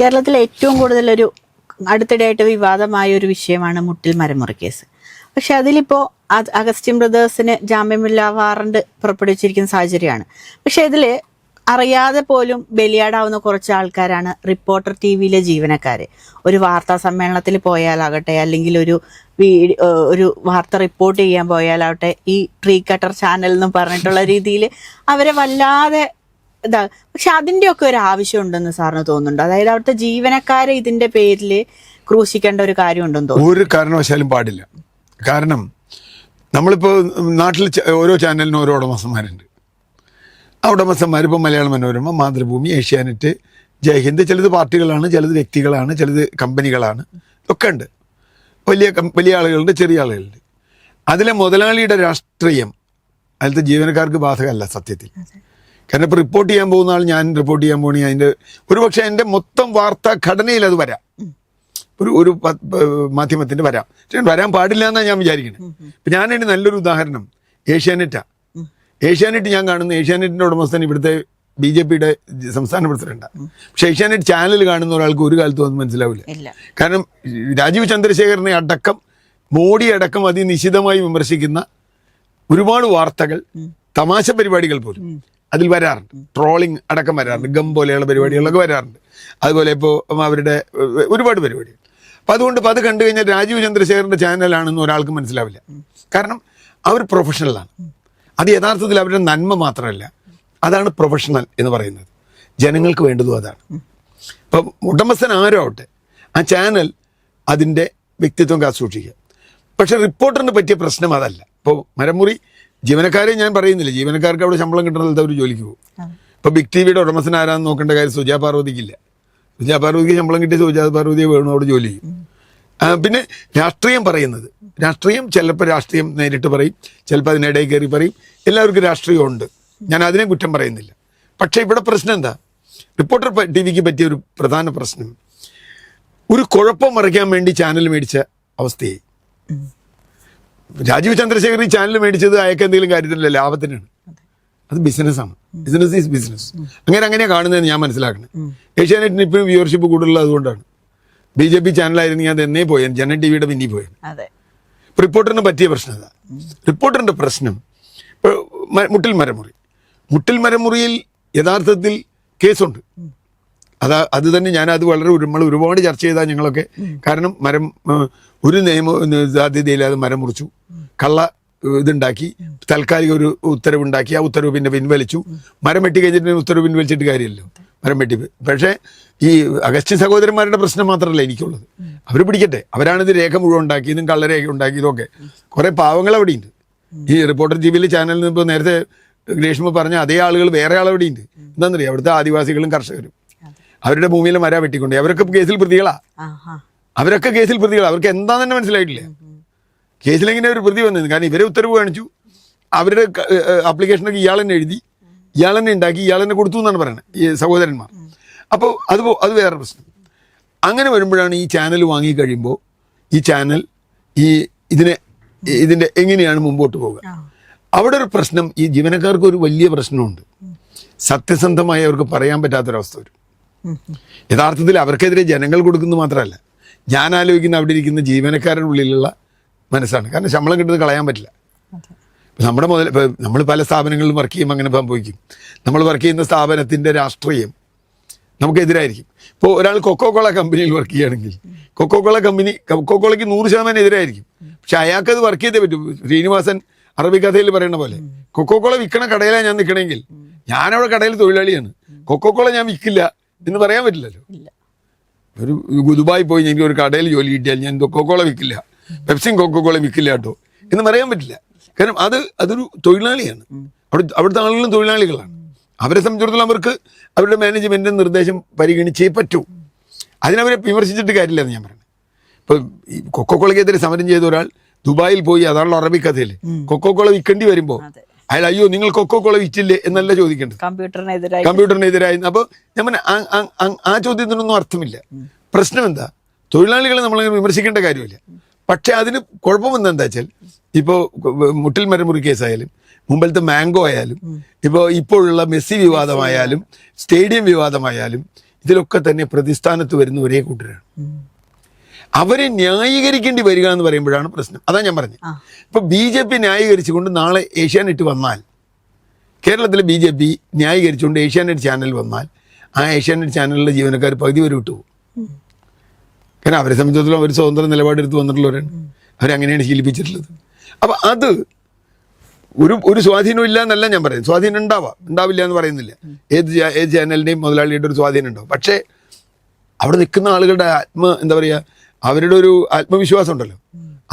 കേരളത്തിലെ ഏറ്റവും കൂടുതലൊരു അടുത്തിടെയായിട്ട് വിവാദമായ ഒരു വിഷയമാണ് മുട്ടിൽ മരമുറി കേസ്. പക്ഷെ അതിലിപ്പോൾ അഗസ്റ്റിൻ ബ്രദേഴ്സിന് ജാമ്യമില്ലാ വാറണ്ട് പുറപ്പെടുവിച്ചിരിക്കുന്ന സാഹചര്യമാണ്. പക്ഷെ ഇതിൽ അറിയാതെ പോലും ബലിയാടാവുന്ന കുറച്ച് ആൾക്കാരാണ് റിപ്പോർട്ടർ TV-യിലെ ജീവനക്കാർ. ഒരു വാർത്താ സമ്മേളനത്തിൽ പോയാലാകട്ടെ, അല്ലെങ്കിൽ ഒരു വാർത്ത റിപ്പോർട്ട് ചെയ്യാൻ പോയാലാവട്ടെ, ഈ ട്രീ കട്ടർ ചാനൽ എന്നും പറഞ്ഞിട്ടുള്ള രീതിയിൽ അവരെ വല്ലാതെ പക്ഷെ അതിൻ്റെയൊക്കെ ഒരു ആവശ്യം ഉണ്ടെന്ന് സാറിന് തോന്നുന്നുണ്ട്? അതായത് അവിടുത്തെ ജീവനക്കാരെ ഇതിന്റെ പേരിൽ ക്രൂശിക്കേണ്ട ഒരു കാര്യം ഉണ്ടെന്ന് തോന്നുന്നു? ഒരു കാരണവശാലും പാടില്ല. കാരണം നമ്മളിപ്പോൾ നാട്ടിൽ ഓരോ ചാനലിനും ഓരോ ഉടമസ്ഥന്മാരുണ്ട്. ആ ഉടമസ്ഥന്മാർ ഇപ്പോൾ മലയാള മനോരമ, മാതൃഭൂമി, ഏഷ്യാനെറ്റ്, ജയ്ഹിന്ദ്, ചിലത് പാർട്ടികളാണ്, ചിലത് വ്യക്തികളാണ്, ചിലത് കമ്പനികളാണ്, ഒക്കെ ഉണ്ട്. വലിയ ആളുകളുണ്ട്, ചെറിയ ആളുകളുണ്ട്. അതിലെ മുതലാളിയുടെ രാഷ്ട്രീയം അതിലത്തെ ജീവനക്കാർക്ക് ബാധകമല്ല സത്യത്തിൽ. കാരണം ഇപ്പോൾ റിപ്പോർട്ട് ചെയ്യാൻ പോകുന്ന ആൾ, ഞാൻ റിപ്പോർട്ട് ചെയ്യാൻ പോകണമെങ്കിൽ അതിൻ്റെ ഒരുപക്ഷെ എൻ്റെ മൊത്തം വാർത്താ ഘടനയിൽ അത് വരാം, ഒരു മാധ്യമത്തിൻ്റെ വരാൻ പാടില്ല എന്നാണ് ഞാൻ വിചാരിക്കുന്നത്. ഇപ്പം ഞാനതിന് നല്ലൊരു ഉദാഹരണം ഏഷ്യാനെറ്റാണ്. ഏഷ്യാനെറ്റ് ഞാൻ കാണുന്ന ഏഷ്യാനെറ്റിൻ്റെ ഉടമസ്ഥൻ ഇവിടുത്തെ BJP-യുടെ സംസ്ഥാന പ്രസിഡന്റാണ്. പക്ഷേ ഏഷ്യാനെറ്റ് ചാനൽ കാണുന്ന ഒരാൾക്ക് ഒരു കാലത്തും അത് മനസ്സിലാവില്ല. കാരണം രാജീവ് ചന്ദ്രശേഖരനെ അടക്കം, മോഡി അടക്കം അതിനിശിതമായി വിമർശിക്കുന്ന ഒരുപാട് വാർത്തകൾ, തമാശ പരിപാടികൾ പോലും അതിൽ വരാറുണ്ട്. ട്രോളിങ് അടക്കം വരാറുണ്ട്, ഗം പോലെയുള്ള പരിപാടികളൊക്കെ വരാറുണ്ട്. അതുപോലെ ഇപ്പോൾ അവരുടെ ഒരുപാട് പരിപാടികൾ. അപ്പം അതുകൊണ്ട് അത് കണ്ടു കഴിഞ്ഞാൽ രാജീവ് ചന്ദ്രശേഖരൻ്റെ ചാനലാണെന്ന് ഒരാൾക്ക് മനസ്സിലാവില്ല. കാരണം അവർ പ്രൊഫഷണലാണ്. അത് യഥാർത്ഥത്തിൽ അവരുടെ നന്മ മാത്രമല്ല, അതാണ് പ്രൊഫഷണൽ എന്ന് പറയുന്നത്. ജനങ്ങൾക്ക് വേണ്ടതും അതാണ്. ഇപ്പം ഉടമസ്ഥൻ ആരോ ആവട്ടെ, ആ ചാനൽ അതിൻ്റെ വ്യക്തിത്വം കാത്തുസൂക്ഷിക്കുക. പക്ഷെ റിപ്പോർട്ടറിന് പറ്റിയ പ്രശ്നം അതല്ല. ഇപ്പോൾ മരമുറി ജീവനക്കാരെ ഞാൻ പറയുന്നില്ല, ജീവനക്കാർക്ക് അവിടെ ശമ്പളം കിട്ടുന്നത് അവർ ജോലിക്ക് പോകും. ഇപ്പോൾ ബിഗ് TV-യുടെ ഉടമസ്ഥൻ ആരാന്ന് നോക്കേണ്ട കാര്യം സുജാ പാർവതിക്കില്ല. സുജാ പാർവതിക്ക് ശമ്പളം കിട്ടിയ സുജാ പാർവതിയെ വേണം അവിടെ ജോലി ചെയ്യും. പിന്നെ രാഷ്ട്രീയം പറയുന്നത്, രാഷ്ട്രീയം ചിലപ്പോൾ രാഷ്ട്രീയം നേരിട്ട് പറയും, ചിലപ്പോൾ അതിനിടയിൽ കയറി പറയും. എല്ലാവർക്കും രാഷ്ട്രീയമുണ്ട്, ഞാൻ അതിനെ കുറ്റം പറയുന്നില്ല. പക്ഷേ ഇവിടെ പ്രശ്നം എന്താ? റിപ്പോർട്ടർ TV-ക്ക് പറ്റിയ ഒരു പ്രധാന പ്രശ്നം, ഒരു കുഴപ്പം മറിക്കാൻ വേണ്ടി ചാനൽ മേടിച്ച അവസ്ഥയായി. രാജീവ് ചന്ദ്രശേഖർ ഈ ചാനൽ മേടിച്ചത് അയക്ക് എന്തെങ്കിലും കാര്യത്തിലല്ല, ലാഭത്തിനാണ്. അത് ബിസിനസ്സാണ്. Business is business. അങ്ങനെയാണ് കാണുന്നതെന്ന് ഞാൻ മനസ്സിലാക്കുന്നത്. ഏഷ്യാനെറ്റിന് ഇപ്പോഴും വ്യൂവർഷിപ്പ് കൂടുതലുള്ളത് അതുകൊണ്ടാണ്. BJP ചാനലായിരുന്നു ഞാൻ തന്നെ പോയാൽ ജനൻ TV-യുടെ പിന്നിൽ പോയത്. റിപ്പോർട്ടറിന് പറ്റിയ പ്രശ്നം അതാ. റിപ്പോർട്ടറിൻ്റെ പ്രശ്നം ഇപ്പോൾ മുട്ടിൽ മരമുറിയിൽ യഥാർത്ഥത്തിൽ കേസുണ്ട്. അത് തന്നെ ഞാനത് നമ്മൾ ഒരുപാട് ചർച്ച ചെയ്താൽ ഞങ്ങളൊക്കെ. കാരണം ഒരു സാധ്യതയില്ലാതെ മരം മുറിച്ചു, കള്ള ഇതുണ്ടാക്കി, താൽക്കാലിക ഒരു ഉത്തരവുണ്ടാക്കി, ആ ഉത്തരവ് പിന്നെ പിൻവലിച്ചു. മരം വെട്ടി കഴിഞ്ഞിട്ട് ഉത്തരവ് പിൻവലിച്ചിട്ട് കാര്യമല്ലോ, മരം വെട്ടി. പക്ഷേ ഈ അഗസ്റ്റിൻ സഹോദരന്മാരുടെ പ്രശ്നം മാത്രമല്ല എനിക്കുള്ളത്. അവർ പിടിക്കട്ടെ, അവരാണിത് രേഖ മുഴുവൻ ഉണ്ടാക്കിയതും കള്ളരേഖ ഉണ്ടാക്കിയതൊക്കെ. കുറേ പാവങ്ങൾ അവിടെയുണ്ട്. ഈ റിപ്പോർട്ടർ TV-യിലെ ചാനലിൽ നിന്ന് ഇപ്പോൾ നേരത്തെ ഗ്രേഷ്മ പറഞ്ഞ അതേ ആളുകൾ വേറെ ആളവിടെയുണ്ട്. എന്താണെന്നറിയാം, അവിടുത്തെ ആദിവാസികളും കർഷകരും അവരുടെ ഭൂമിയിലെ മരം വെട്ടിക്കൊണ്ടേ അവരൊക്കെ കേസിൽ പ്രതികളാ. അവർക്ക് എന്താന്ന് തന്നെ മനസ്സിലായിട്ടില്ല കേസിലെങ്ങനെ ഒരു പ്രതി വന്നത്. കാരണം ഇവരെ ഉത്തരവ് കാണിച്ചു, അവരുടെ ആപ്ലിക്കേഷനൊക്കെ ഇയാൾ തന്നെ എഴുതി, ഇയാൾ തന്നെ ഉണ്ടാക്കി, ഇയാൾ തന്നെ കൊടുത്തു എന്നാണ് പറയുന്നത് ഈ സഹോദരന്മാർ. അപ്പോൾ അത് വേറെ പ്രശ്നം. അങ്ങനെ വരുമ്പോഴാണ് ഈ ചാനൽ വാങ്ങിക്കഴിയുമ്പോൾ ഈ ചാനൽ ഇതിൻ്റെ എങ്ങനെയാണ് മുമ്പോട്ട് പോവുക. അവിടെ ഒരു പ്രശ്നം, ഈ ജീവനക്കാർക്ക് ഒരു വലിയ പ്രശ്നമുണ്ട്. സത്യസന്ധമായി അവർക്ക് പറയാൻ പറ്റാത്തൊരവസ്ഥ വരും. യഥാർത്ഥത്തിൽ അവർക്കെതിരെ ജനങ്ങൾ കൊടുക്കുന്നത് മാത്രമല്ല, ഞാൻ ആലോചിക്കുന്ന അവിടെ ഇരിക്കുന്ന ജീവനക്കാരുടെ ഉള്ളിലുള്ള മനസ്സാണ്. കാരണം ശമ്പളം കിട്ടുന്നത് കളയാൻ പറ്റില്ല. നമ്മൾ പല സ്ഥാപനങ്ങളിലും വർക്ക് ചെയ്യുമ്പോൾ അങ്ങനെ സംഭവിക്കും. നമ്മൾ വർക്ക് ചെയ്യുന്ന സ്ഥാപനത്തിൻ്റെ രാഷ്ട്രീയം നമുക്കെതിരായിരിക്കും. ഇപ്പോൾ ഒരാൾ കൊക്കോകോള കമ്പനിയിൽ വർക്ക് ചെയ്യുകയാണെങ്കിൽ കൊക്കോകോളയ്ക്ക് 100% എതിരായിരിക്കും. പക്ഷെ അയാൾക്കത് വർക്ക് ചെയ്തേ പറ്റൂ. ശ്രീനിവാസൻ അറബിക്കഥയിൽ പറയുന്ന പോലെ, കൊക്കോകോള വിൽക്കണ കടയിലാണ് ഞാൻ നിൽക്കണമെങ്കിൽ ഞാനവിടെ കടയിൽ തൊഴിലാളിയാണ്, കൊക്കോകോള ഞാൻ വിൽക്കില്ല എന്ന് പറയാൻ പറ്റില്ലല്ലോ. ഒരു ദുബായി പോയി എനിക്ക് ഒരു കടയിൽ ജോലി കിട്ടിയാൽ ഞാൻ കൊക്കോകോള വിൽക്കില്ല, പെപ്സിയും കൊക്കോകോള വിൽക്കില്ല കേട്ടോ എന്ന് പറയാൻ പറ്റില്ല. കാരണം അതൊരു തൊഴിലാളിയാണ്. അവിടുത്തെ ആളുകളും തൊഴിലാളികളാണ്. അവരെ സംബന്ധിച്ചിടത്തോളം അവർക്ക് അവരുടെ മാനേജ്മെൻറ്റിൻ്റെ നിർദ്ദേശം പരിഗണിച്ചേ പറ്റൂ. അതിനവരെ വിമർശിച്ചിട്ട് കാര്യമില്ല എന്ന് ഞാൻ പറയുന്നത്. ഇപ്പോൾ ഈ കൊക്കോകോളയ്ക്കെതിരെ സമരം ചെയ്ത ഒരാൾ ദുബായിൽ പോയി, അതാണല്ലോ അറബിക്കഥയിൽ, കൊക്കോകോള വിൽക്കേണ്ടി വരുമ്പോൾ അയാൾ അയ്യോ നിങ്ങൾ കൊക്കോകോള വിറ്റില്ലേ എന്നല്ല ചോദിക്കേണ്ടത്, കമ്പ്യൂട്ടറിനെതിരായി. അപ്പോൾ ഞാൻ ആ ചോദ്യത്തിനൊന്നും അർത്ഥമില്ല. പ്രശ്നം എന്താ? തൊഴിലാളികളെ നമ്മളങ്ങനെ വിമർശിക്കേണ്ട കാര്യമില്ല. പക്ഷെ അതിന് കുഴപ്പമെന്താ വെച്ചാൽ, ഇപ്പോൾ മുട്ടിൽ മരമുറി കേസായാലും, മുമ്പലത്തെ മാംഗോ ആയാലും, ഇപ്പോഴുള്ള മെസ്സി വിവാദമായാലും, സ്റ്റേഡിയം വിവാദമായാലും, ഇതിലൊക്കെ തന്നെ പ്രതിസ്ഥാനത്ത് വരുന്ന ഒരേ കൂട്ടരാണ്. അവരെ ന്യായീകരിക്കേണ്ടി വരിക എന്ന് പറയുമ്പോഴാണ് പ്രശ്നം. അതാ ഞാൻ പറഞ്ഞത്. ഇപ്പൊ BJP ന്യായീകരിച്ചുകൊണ്ട് നാളെ ഏഷ്യാനെറ്റ് വന്നാൽ, കേരളത്തിലെ BJP ന്യായീകരിച്ചുകൊണ്ട് ഏഷ്യാനെറ്റ് ചാനൽ വന്നാൽ, ആ ഏഷ്യാനെറ്റ് ചാനലിലെ ജീവനക്കാർ പകുതി വരെ വിട്ടുപോകും. കാരണം അവരെ സംബന്ധിച്ചിടത്തോളം അവർ സ്വതന്ത്ര നിലപാടെടുത്ത് വന്നിട്ടുള്ളവരാണ്. അവരങ്ങനെയാണ് ശീലിപ്പിച്ചിട്ടുള്ളത്. അപ്പം അത് ഒരു സ്വാധീനം ഇല്ല എന്നല്ല ഞാൻ പറയുന്നത്. സ്വാധീനം ഉണ്ടാവില്ല എന്ന് പറയുന്നില്ല. ഏത് ചാനലിൻ്റെയും മുതലാളിയുടെ ഒരു സ്വാധീനം ഉണ്ടാവും. പക്ഷേ അവിടെ നിൽക്കുന്ന ആളുകളുടെ എന്താ പറയുക, അവരുടെ ഒരു ആത്മവിശ്വാസം ഉണ്ടല്ലോ,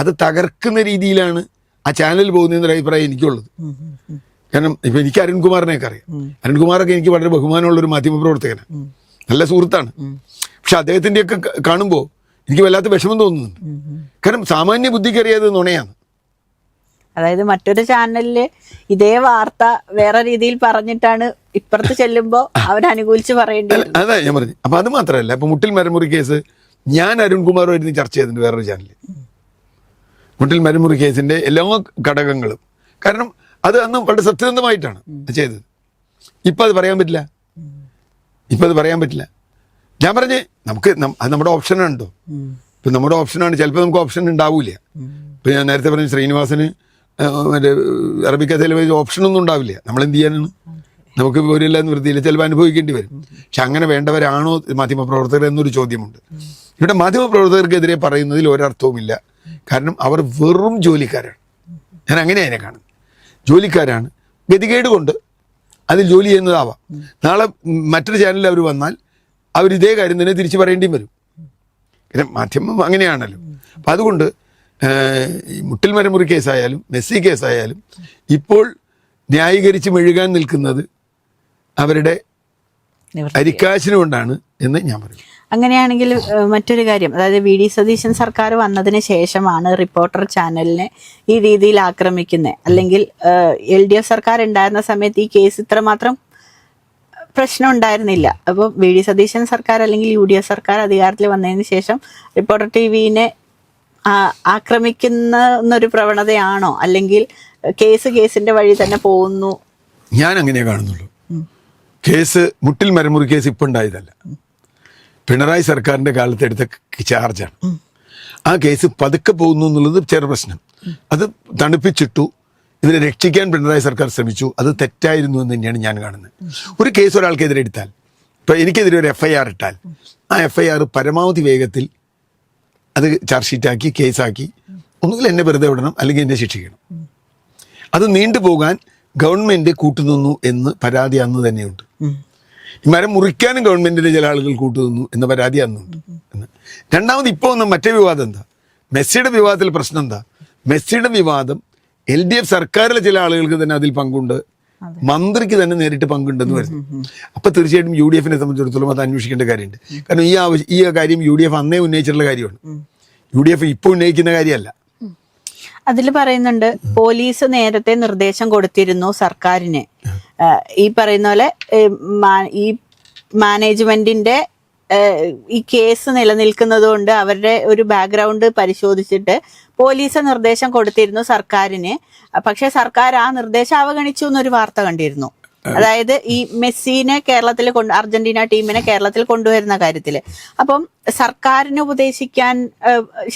അത് തകർക്കുന്ന രീതിയിലാണ് ആ ചാനൽ പോകുന്നതെന്നൊരു അഭിപ്രായം എനിക്കുള്ളത്. കാരണം ഇപ്പം എനിക്ക് അരുൺകുമാറിനെയൊക്കെ അറിയാം. അരുൺകുമാറൊക്കെ എനിക്ക് വളരെ ബഹുമാനമുള്ളൊരു മാധ്യമപ്രവർത്തകനാണ്, നല്ല സുഹൃത്താണ്. പക്ഷെ അദ്ദേഹത്തിൻ്റെയൊക്കെ കാണുമ്പോൾ എനിക്ക് വല്ലാത്ത വിഷമം തോന്നുന്നുണ്ട്. കാരണം സാമാന്യ ബുദ്ധിക്ക് അറിയാതെ നുണയാണ്. അതായത് മറ്റൊരു ചാനലില് ഇതേ വാർത്ത വേറെ രീതിയിൽ പറഞ്ഞിട്ടാണ് ഇപ്പുറത്ത് ചെല്ലുമ്പോൾ അവരനുകൂലിച്ച് പറയേണ്ടി വരും. അതാ ഞാൻ പറഞ്ഞു. അപ്പൊ അത് മാത്രമല്ല, ഇപ്പൊ മുട്ടിൽ മരമുറി കേസ് ഞാൻ അരുൺകുമാറുമായിരുന്നു ചർച്ച ചെയ്തിട്ടുണ്ട് വേറൊരു ചാനലിൽ. മുട്ടിൽ മരമുറി കേസിന്റെ എല്ലാ ഘടകങ്ങളും, കാരണം അത് അന്ന് വളരെ സത്യസന്ധമായിട്ടാണ് ചെയ്തത്. ഇപ്പൊ അത് പറയാൻ പറ്റില്ല. ഞാൻ പറഞ്ഞേ അത് നമ്മുടെ ഓപ്ഷനാണോ? ഇപ്പൊ നമ്മുടെ ഓപ്ഷനാണ്. ചിലപ്പോൾ നമുക്ക് ഓപ്ഷൻ ഉണ്ടാവൂല. ഇപ്പൊ ഞാൻ നേരത്തെ പറഞ്ഞു ശ്രീനിവാസന് മറ്റേ അറബിക്കഥയിൽ ഓപ്ഷനൊന്നും ഉണ്ടാവില്ല. നമ്മളെന്ത് ചെയ്യാനാണ്? നമുക്ക് പോരില്ല എന്ന് വൃത്തിയില്ല, ചിലപ്പോൾ അനുഭവിക്കേണ്ടി വരും. പക്ഷെ അങ്ങനെ വേണ്ടവരാണോ മാധ്യമപ്രവർത്തകർ എന്നൊരു ചോദ്യമുണ്ട്. ഇവിടെ മാധ്യമപ്രവർത്തകർക്കെതിരെ പറയുന്നതിൽ ഒരർത്ഥവുമില്ല. കാരണം അവർ വെറും ജോലിക്കാരാണ്. ഞാൻ അങ്ങനെ അതിനെ കാണുന്നത്. ജോലിക്കാരാണ്. ഗതികേട് കൊണ്ട് അതിൽ ജോലി ചെയ്യുന്നതാവാം. നാളെ മറ്റൊരു ചാനലിൽ അവർ വന്നാൽ അവരിതേ കാര്യം തന്നെ തിരിച്ചു പറയേണ്ടിയും വരും. പിന്നെ മാധ്യമം അങ്ങനെയാണല്ലോ. അപ്പം അതുകൊണ്ട് മുട്ടിൽ മരമുറി കേസായാലും മെസ്സി കേസായാലും ഇപ്പോൾ ന്യായീകരിച്ച് മെഴുകാൻ നിൽക്കുന്നത് അവരുടെ അരിക്കാശിന് കൊണ്ടാണ് എന്ന് ഞാൻ പറയും. അങ്ങനെയാണെങ്കിൽ മറ്റൊരു കാര്യം, അതായത് VD സതീശൻ സർക്കാർ വന്നതിന് ശേഷമാണ് റിപ്പോർട്ടർ ചാനലിനെ ഈ രീതിയിൽ ആക്രമിക്കുന്നത്. അല്ലെങ്കിൽ LDF സർക്കാർ ഉണ്ടായിരുന്ന സമയത്ത് ഈ കേസ് ഇത്രമാത്രം പ്രശ്നം ഉണ്ടായിരുന്നില്ല. അപ്പോൾ VD സതീശൻ സർക്കാർ അല്ലെങ്കിൽ UDF സർക്കാർ അധികാരത്തിൽ വന്നതിന് ശേഷം റിപ്പോർട്ടർ TVനെ ആക്രമിക്കുന്നൊരു പ്രവണതയാണോ, അല്ലെങ്കിൽ കേസിന്റെ വഴി തന്നെ പോകുന്നു? ഞാൻ അങ്ങനെ കാണുന്നുള്ളൂ. കേസ് മുട്ടിൽ മരമുറി കേസ് ഇപ്പം ഉണ്ടായതല്ല, പിണറായി സർക്കാരിന്റെ കാലത്ത് എടുത്ത ചാർജാണ്. ആ കേസ് പതുക്കെ പോകുന്നു എന്നുള്ളത് ചെറു പ്രശ്നം. അത് തണുപ്പിച്ചിട്ടു. ഇവരെ രക്ഷിക്കാൻ പിണറായി സർക്കാർ ശ്രമിച്ചു. അത് തെറ്റായിരുന്നു എന്ന് തന്നെയാണ് ഞാൻ കാണുന്നത്. ഒരു കേസ് ഒരാൾക്കെതിരെ എടുത്താൽ, ഇപ്പം എനിക്കെതിരെ ഒരു FIR ഇട്ടാൽ, ആ FIR പരമാവധി വേഗത്തിൽ അത് ചാർജ് ഷീറ്റാക്കി കേസാക്കി ഒന്നുകിൽ എന്നെ വെറുതെ വിടണം, അല്ലെങ്കിൽ എന്നെ ശിക്ഷിക്കണം. അത് നീണ്ടുപോകാൻ ഗവൺമെന്റ് കൂട്ടുനിന്നു എന്ന് പരാതി അന്ന് തന്നെയുണ്ട്. ഈ മരം മുറിക്കാനും ഗവൺമെന്റിന്റെ ചില ആളുകൾ കൂട്ടുനിന്നു എന്ന പരാതി അന്നുണ്ട്. രണ്ടാമത് ഇപ്പോൾ ഒന്ന് മറ്റേ വിവാദം എന്താ? മെസ്സിയുടെ വിവാദത്തിൽ പ്രശ്നം എന്താ? മെസ്സിയുടെ വിവാദം LDF സർക്കാരിലെ ചില ആളുകൾക്ക് തന്നെ അതിൽ പങ്കുണ്ട്, മന്ത്രിക്ക് തന്നെ നേരിട്ട് പങ്കുണ്ടെന്ന് വരുന്നു. അപ്പൊ തീർച്ചയായിട്ടും UDFനെ സംബന്ധിച്ചിടത്തോളം അത് അന്വേഷിക്കേണ്ട കാര്യമുണ്ട്. കാരണം ഈ കാര്യം UDF അന്നേ ഉന്നയിച്ചിട്ടുള്ള കാര്യമാണ്. UDF ഇപ്പോൾ ഉന്നയിക്കുന്ന കാര്യമല്ല. അതിൽ പറയുന്നുണ്ട്, പോലീസ് നേരത്തെ നിർദ്ദേശം കൊടുത്തിരുന്നു സർക്കാരിന്, ഈ പറയുന്ന പോലെ ഈ മാനേജ്മെന്റിന്റെ ഈ കേസ് നിലനിൽക്കുന്നത് കൊണ്ട് അവരുടെ ഒരു ബാക്ക്ഗ്രൗണ്ട് പരിശോധിച്ചിട്ട് പോലീസ് നിർദ്ദേശം കൊടുത്തിരുന്നു സർക്കാരിന്. പക്ഷെ സർക്കാർ ആ നിർദ്ദേശം അവഗണിച്ചു എന്നൊരു വാർത്ത കണ്ടിരുന്നു. അതായത് ഈ മെസ്സിനെ കേരളത്തിൽ അർജന്റീന ടീമിനെ കേരളത്തിൽ കൊണ്ടുവരുന്ന കാര്യത്തില്. അപ്പം സർക്കാരിനെ ഉപദേശിക്കാൻ,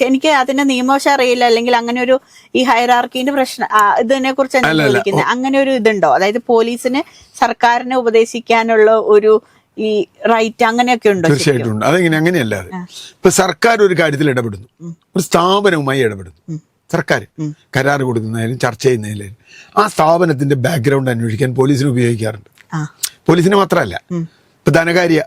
എനിക്ക് അതിന്റെ നിയമവശം അറിയില്ല, അല്ലെങ്കിൽ അങ്ങനെ ഒരു ഈ ഹൈറാർക്കിന്റെ പ്രശ്നം ഇതിനെ കുറിച്ച് ചോദിക്കുന്നത്, അങ്ങനെ ഒരു ഇതുണ്ടോ? അതായത് പോലീസിന് സർക്കാരിനെ ഉപദേശിക്കാനുള്ള ഒരു ഈ റൈറ്റ് അങ്ങനെയൊക്കെ ഉണ്ടോ? തീർച്ചയായിട്ടും ഉണ്ട്. അതെങ്ങനെ? അങ്ങനെയല്ലാതെ ഇപ്പൊ സർക്കാർ ഒരു കാര്യത്തിൽ ഇടപെടുന്നു, ഒരു സ്ഥാപനവുമായി ഇടപെടുന്നു. സർക്കാർ കരാർ കൊടുക്കുന്നതിലും ചർച്ച ചെയ്യുന്നതിലും ആ സ്ഥാപനത്തിന്റെ ബാക്ക്ഗ്രൗണ്ട് അന്വേഷിക്കാൻ പോലീസിനെ ഉപയോഗിക്കാറുണ്ട്. പോലീസിന് മാത്രമല്ല, ഇപ്പൊ ധനകാര്യ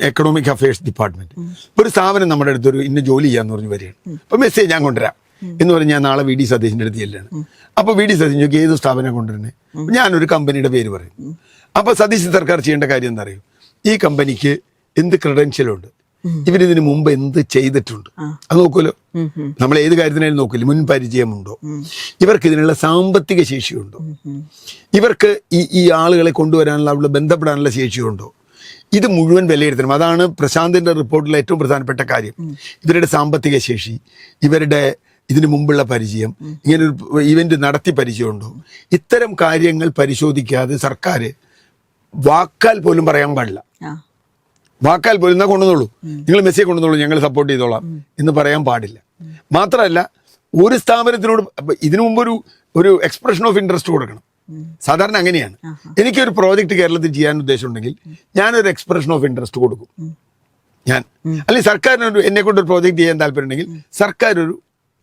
എക്കണോമിക് അഫയേഴ്സ് ഡിപ്പാർട്ട്മെന്റ് ഒരു സ്ഥാപനം നമ്മുടെ അടുത്തൊരു ഇന്ന ജോലി ചെയ്യാന്ന് പറഞ്ഞ് വരികയാണ്. ഇപ്പൊ മെസ്സേജ് ഞാൻ കൊണ്ടുവരാം എന്ന് പറഞ്ഞ് ഞാൻ നാളെ VD സതീശിന്റെ അടുത്ത് ചെല്ലാണ്. അപ്പൊ VD സതീശ് ചോദിക്കും ഏത് സ്ഥാപനം കൊണ്ടുവരണേ? ഞാനൊരു കമ്പനിയുടെ പേര് പറയും. അപ്പൊ സതീശ് സർക്കാർ ചെയ്യേണ്ട കാര്യം എന്താ അറിയും? ഈ കമ്പനിക്ക് എന്ത് ക്രെഡൻഷ്യലുണ്ട്, ഇവരിതിന് മുമ്പ് എന്ത് ചെയ്തിട്ടുണ്ട്, അത് നോക്കുമല്ലോ. നമ്മൾ ഏത് കാര്യത്തിനായാലും നോക്കില്ല, മുൻ പരിചയമുണ്ടോ, ഇവർക്ക് ഇതിനുള്ള സാമ്പത്തിക ശേഷിയുണ്ടോ, ഇവർക്ക് ഈ ആളുകളെ കൊണ്ടുവരാനുള്ള അവിടെ ബന്ധപ്പെടാനുള്ള ശേഷിയുണ്ടോ, ഇത് മുഴുവൻ വിലയിരുത്തണം. അതാണ് പ്രശാന്തിന്റെ റിപ്പോർട്ടിലെ ഏറ്റവും പ്രധാനപ്പെട്ട കാര്യം. ഇവരുടെ സാമ്പത്തിക ശേഷി, ഇവരുടെ ഇതിനു മുമ്പുള്ള പരിചയം, ഇങ്ങനൊരു ഇവന്റ് നടത്തി പരിചയമുണ്ടോ, ഇത്തരം കാര്യങ്ങൾ പരിശോധിക്കാതെ സർക്കാർ വാക്കാൽ പോലും പറയാൻ പാടില്ല. വാക്കാൽ പോലും എന്നാ കൊണ്ടുവന്നോളൂ, നിങ്ങൾ മെസ്സിയെ കൊണ്ടുവന്നോളൂ, ഞങ്ങൾ സപ്പോർട്ട് ചെയ്തോളാം എന്ന് പറയാൻ പാടില്ല. മാത്രമല്ല ഒരു സ്ഥാപനത്തിനോട് ഇതിനു മുമ്പ് ഒരു എക്സ്പ്രഷൻ ഓഫ് ഇൻട്രസ്റ്റ് കൊടുക്കണം. സാധാരണ അങ്ങനെയാണ്. എനിക്കൊരു പ്രോജക്റ്റ് കേരളത്തിൽ ചെയ്യാൻ ഉദ്ദേശമുണ്ടെങ്കിൽ ഞാനൊരു എക്സ്പ്രഷൻ ഓഫ് ഇൻട്രസ്റ്റ് കൊടുക്കും. ഞാൻ അല്ലെങ്കിൽ സർക്കാരിനൊരു എന്നെ കൊണ്ട് ഒരു പ്രോജക്റ്റ് ചെയ്യാൻ താല്പര്യം ഉണ്ടെങ്കിൽ സർക്കാർ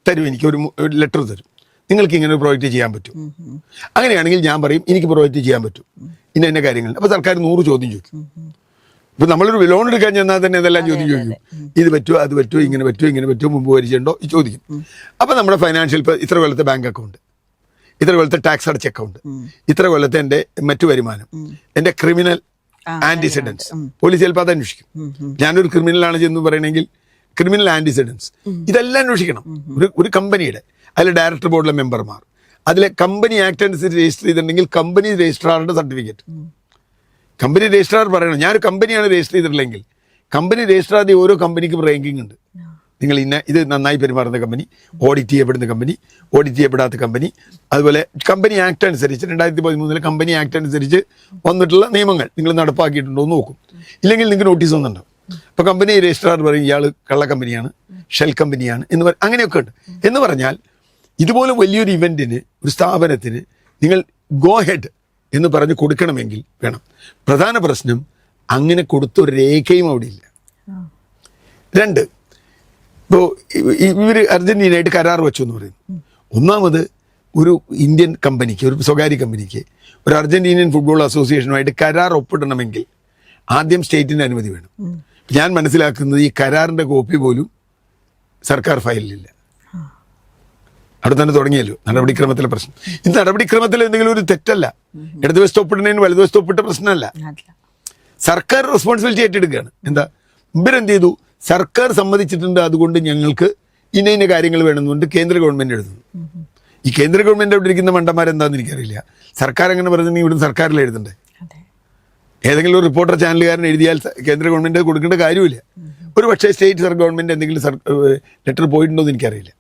തരും, എനിക്കൊരു ലെറ്റർ തരും, നിങ്ങൾക്ക് ഇങ്ങനെ ഒരു പ്രോജക്റ്റ് ചെയ്യാൻ പറ്റും. അങ്ങനെയാണെങ്കിൽ ഞാൻ പറയും എനിക്ക് പ്രോജക്റ്റ് ചെയ്യാൻ പറ്റും, ഇന്ന കാര്യങ്ങൾ. അപ്പോൾ സർക്കാർ 100 ചോദ്യം ചോദിക്കും. ഇപ്പൊ നമ്മളൊരു ലോൺ എടുക്കാൻ ചെന്നാൽ തന്നെ ഇതെല്ലാം ചോദ്യം ചോദിക്കും. ഇത് പറ്റുമോ, അത് പറ്റുമോ, ഇങ്ങനെ പറ്റുമോ, മുമ്പ് പരിചയമുണ്ടോ ചോദിക്കും. അപ്പൊ നമ്മുടെ ഫൈനാൻഷ്യൽ ഇപ്പൊ ഇത്ര കൊല്ലത്തെ ബാങ്ക് അക്കൗണ്ട്, ഇത്ര കൊല്ലത്തെ ടാക്സ് അടച്ച അക്കൗണ്ട്, ഇത്ര കൊല്ലത്തെ എൻ്റെ മറ്റു വരുമാനം, എൻ്റെ ക്രിമിനൽ ആന്റിസിഡൻസ്, പോലീസ് ചിലപ്പോൾ അത് അന്വേഷിക്കും. ഞാനൊരു ക്രിമിനലാണ് ചെന്ന് പറയണമെങ്കിൽ ക്രിമിനൽ ആന്റിസിഡൻസ് ഇതെല്ലാം അന്വേഷിക്കണം. ഒരു കമ്പനിയുടെ അതിലെ ഡയറക്ടർ ബോർഡിലെ മെമ്പർമാർ, അതിലെ കമ്പനി ആക്ട് അനുസരിച്ച് രജിസ്റ്റർ ചെയ്തിട്ടുണ്ടെങ്കിൽ കമ്പനി രജിസ്ട്രാറിന്റെ സർട്ടിഫിക്കറ്റ്, കമ്പനി രജിസ്ട്രാർ പറയണം. ഞാനൊരു കമ്പനിയാണ് രജിസ്റ്റർ ചെയ്തിട്ടില്ലെങ്കിൽ കമ്പനി രജിസ്ട്രാറിന്റെ ഓരോ കമ്പനിക്കും റാങ്കിങ് ഉണ്ട്. നിങ്ങൾ ഇത് നന്നായി പെരുമാറുന്ന കമ്പനി, ഓഡിറ്റ് ചെയ്യപ്പെടുന്ന കമ്പനി, ഓഡിറ്റ് ചെയ്യപ്പെടാത്ത കമ്പനി, അതുപോലെ കമ്പനി ആക്ട് അനുസരിച്ച് 2013 കമ്പനി ആക്ട് അനുസരിച്ച് വന്നിട്ടുള്ള നിയമങ്ങൾ നിങ്ങൾ നടപ്പാക്കിയിട്ടുണ്ടോ എന്ന് നോക്കും. ഇല്ലെങ്കിൽ നിങ്ങൾക്ക് നോട്ടീസ് ഒന്നുണ്ടാവും. അപ്പോൾ കമ്പനി രജിസ്ട്രാർ പറയും ഇയാൾ കള്ള കമ്പനിയാണ്, ഷെൽ കമ്പനിയാണ് എന്ന് അങ്ങനെയൊക്കെ ഉണ്ട്. എന്ന് പറഞ്ഞാൽ ഇതുപോലെ വലിയൊരു ഇവന്റിന്, ഒരു സ്ഥാപനത്തിന് നിങ്ങൾ ഗോ ഹെഡ് എന്ന് പറഞ്ഞ് കൊടുക്കണമെങ്കിൽ വേണം. പ്രധാന പ്രശ്നം അങ്ങനെ കൊടുത്തൊരു രേഖയും അവിടെ ഇല്ല. 2, ഇപ്പോൾ ഇവർ അർജന്റീനയായിട്ട് കരാർ വെച്ചു എന്ന് പറയുന്നു. ഒന്നാമത് ഒരു ഇന്ത്യൻ കമ്പനിക്ക്, ഒരു സ്വകാര്യ കമ്പനിക്ക് ഒരു അർജന്റീനിയൻ ഫുട്ബോൾ അസോസിയേഷനുമായിട്ട് കരാർ ഒപ്പിടണമെങ്കിൽ ആദ്യം സ്റ്റേറ്റിൻ്റെ അനുമതി വേണം. ഞാൻ മനസ്സിലാക്കുന്നത് ഈ കരാറിൻ്റെ കോപ്പി പോലും സർക്കാർ ഫയലിലില്ല. അവിടെ തന്നെ തുടങ്ങിയല്ലോ നടപടിക്രമത്തിലെ പ്രശ്നം. ഈ നടപടിക്രമത്തിൽ എന്തെങ്കിലും ഒരു തെറ്റല്ല, ഇടതുവശത്ത് ഒപ്പിടുന്നതിന് വലതുവശത്ത് ഒപ്പിട്ട പ്രശ്നമല്ല. സർക്കാർ റെസ്പോൺസിബിലിറ്റി ഏറ്റെടുക്കുകയാണ്. എന്താ ഇവരെന്ത് ചെയ്തു, സർക്കാർ സമ്മതിച്ചിട്ടുണ്ട്, അതുകൊണ്ട് ഞങ്ങൾക്ക് ഇന്ന കാര്യങ്ങൾ വേണമെന്നുകൊണ്ട് കേന്ദ്ര ഗവൺമെന്റ് എഴുതുന്നു. ഈ കേന്ദ്ര ഗവൺമെന്റ് അവിടെ ഇരിക്കുന്ന മണ്ടന്മാരെന്താണെന്ന് എനിക്കറിയില്ല. സർക്കാർ അങ്ങനെ പറഞ്ഞിട്ടുണ്ടെങ്കിൽ ഇവിടുന്ന് സർക്കാരിൽ എഴുതണ്ടേ? ഏതെങ്കിലും ഒരു റിപ്പോർട്ടർ ചാനലുകാരൻ എഴുതിയാൽ കേന്ദ്ര ഗവൺമെന്റ് കൊടുക്കേണ്ട കാര്യമില്ല. ഒരു പക്ഷേ സ്റ്റേറ്റ് ഗവൺമെന്റ് എന്തെങ്കിലും ലെറ്റർ പോയിട്ടുണ്ടോ എന്ന് എനിക്കറിയില്ല.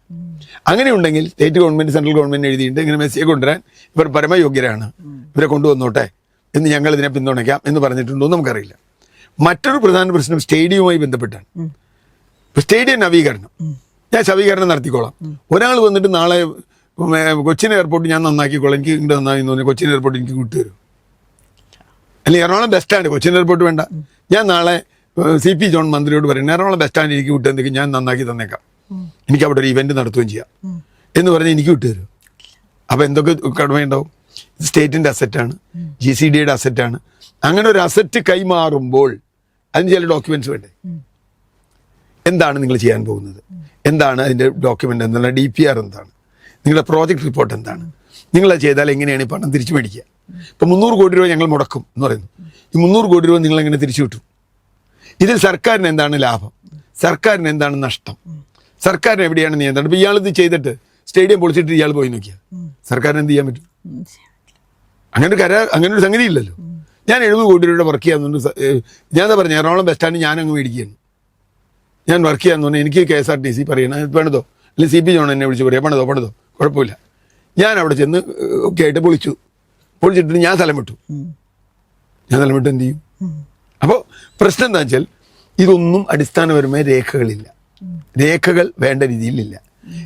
അങ്ങനെ ഉണ്ടെങ്കിൽ സ്റ്റേറ്റ് ഗവൺമെന്റ് സെൻട്രൽ ഗവൺമെന്റ് എഴുതിയിട്ട് ഇങ്ങനെ മെസ്സിയെ കൊണ്ടുവരാൻ ഇവർ പരമയോഗ്യരാണ്, ഇവരെ കൊണ്ടുവന്നോട്ടെ എന്ന് ഞങ്ങൾ ഇതിനെ പിന്തുണയ്ക്കാം എന്ന് പറഞ്ഞിട്ടുണ്ടോ എന്ന് നമുക്കറിയില്ല. മറ്റൊരു പ്രധാന പ്രശ്നം സ്റ്റേഡിയവുമായി ബന്ധപ്പെട്ടാണ്. ഇപ്പൊ സ്റ്റേഡിയം നവീകരണം ഞാൻ ശവീകരണം നടത്തിക്കോളാം. ഒരാൾ വന്നിട്ട് നാളെ കൊച്ചിൻ എയർപോർട്ട് ഞാൻ നന്നാക്കിക്കോളാം, എനിക്ക് ഇങ്ങോട്ട് നന്നായി തോന്നി കൊച്ചിൻ എയർപോർട്ട് എനിക്ക് വിട്ടുതരും. അല്ലെങ്കിൽ Ernakulam bus stand, Cochin airport വേണ്ട, ഞാൻ നാളെ CP ജോൺ മന്ത്രിയോട് പറയുന്നത് എറണാകുളം ബസ് സ്റ്റാൻഡ് എനിക്ക് വിട്ടെന്തെങ്കിൽ ഞാൻ നന്നാക്കി തന്നേക്കാം, എനിക്ക് അവിടെ ഒരു ഇവന്റ് നടത്തുകയും ചെയ്യാം എന്ന് പറഞ്ഞാൽ എനിക്ക് വിട്ടുതരും. അപ്പോൾ എന്തൊക്കെ കടമയുണ്ടാവും? സ്റ്റേറ്റിൻ്റെ അസറ്റാണ്, GCDയുടെ അസറ്റാണ്. അങ്ങനെ ഒരു അസറ്റ് കൈമാറുമ്പോൾ അതിന് ചില ഡോക്യുമെന്റ്സ് വേണ്ടേ? എന്താണ് നിങ്ങൾ ചെയ്യാൻ പോകുന്നത്, എന്താണ് അതിൻ്റെ ഡോക്യുമെന്റ്, എന്താണ് DPR, എന്താണ് നിങ്ങളുടെ പ്രോജക്റ്റ് റിപ്പോർട്ട്, എന്താണ് നിങ്ങളത് ചെയ്താൽ എങ്ങനെയാണ് ഈ പണം തിരിച്ചു മേടിക്കുക? ഇപ്പം 300 കോടി രൂപ ഞങ്ങൾ മുടക്കും എന്ന് പറയുന്നു. ഈ 300 കോടി രൂപ നിങ്ങൾ എങ്ങനെ തിരിച്ചു കിട്ടും? ഇതിൽ സർക്കാരിന് എന്താണ് ലാഭം, സർക്കാരിന് എന്താണ് നഷ്ടം, സർക്കാരിന് എവിടെയാണ് നിയന്ത്രണം? ഇപ്പം ഇയാളിത് ചെയ്തിട്ട് സ്റ്റേഡിയം പൊളിച്ചിട്ട് ഇയാൾ പോയി നോക്കിയാൽ സർക്കാരിന് എന്ത് ചെയ്യാൻ പറ്റും? അങ്ങനെ ഒരു സംഗതി ഇല്ലല്ലോ. ഞാൻ 70 കോടി രൂപയുടെ വർക്ക് ചെയ്യാന്നുണ്ട്. ഞാൻ എന്താ പറഞ്ഞു, എറണാകുളം ബസ് സ്റ്റാൻഡ് ഞാൻ അങ്ങ് മേടിക്കുകയാണ്, ഞാൻ വർക്ക് ചെയ്യാന്ന് പറഞ്ഞാൽ എനിക്ക് KSRTC പറയണം പണിതോ, അല്ലെങ്കിൽ CP ജോൺ എന്നെ വിളിച്ച് പറയാം പണിതോ, കുഴപ്പമില്ല. ഞാൻ അവിടെ ചെന്ന് ഒക്കെ ആയിട്ട് പൊളിച്ചിട്ട് ഞാൻ സ്ഥലം വിട്ടു എന്ത് ചെയ്യും? അപ്പോൾ പ്രശ്നം എന്താ വെച്ചാൽ ഇതൊന്നും അടിസ്ഥാനപരമായ രേഖകളില്ല, രേഖകൾ വേണ്ട രീതിയിലില്ല,